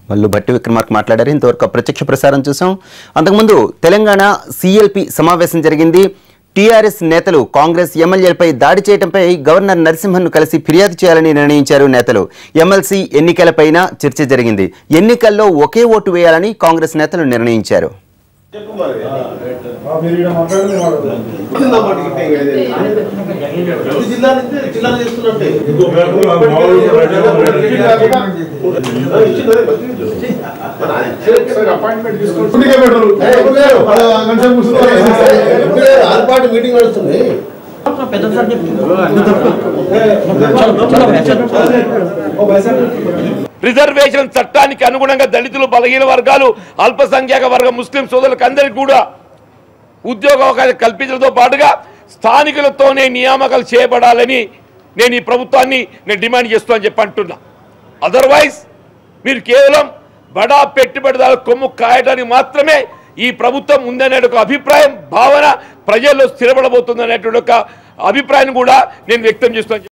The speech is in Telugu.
వాళ్ళు భట్టి విక్రమార్క మాట్లాడారు. ఇంతవరకు ప్రత్యక్ష ప్రసారం చూసాం. అంతకుముందు తెలంగాణ సిఎల్పి సమావేశం జరిగింది. టీఆర్ఎస్ నేతలు కాంగ్రెస్ ఎమ్మెల్యేలపై దాడి చేయడంపై గవర్నర్ నరసింహన్ను కలిసి ఫిర్యాదు చేయాలని నిర్ణయించారు నేతలు. ఎమ్మెల్సీ ఎన్నికలపైన చర్చ జరిగింది. ఎన్నికల్లో ఒకే ఓటు వేయాలని కాంగ్రెస్ నేతలు నిర్ణయించారు. మీటింగ్ నడుస్తుంది. రిజర్వేషన్ చట్టానికి అనుగుణంగా దళితులు, బలహీన వర్గాలు, అల్పసంఖ్యాక వర్గ ముస్లిం సోదరులకు అందరికీ కూడా ఉద్యోగ అవకాశం కల్పించడంతో పాటుగా స్థానికులతోనే నియామకాలు చేయబడాలని నేను ఈ ప్రభుత్వాన్ని డిమాండ్ చేస్తానని చెప్పి అంటున్నా. అదర్వైజ్ మీరు కేవలం బడా పెట్టుబడిదారుల కొమ్ము కాయడానికి మాత్రమే ఈ ప్రభుత్వం ఉందనే ఒక అభిప్రాయం, భావన ప్రజల్లో స్థిరపడబోతుంది అనేటువంటి ఒక అభిప్రాయం కూడా నేను వ్యక్తం చేస్తున్నాను.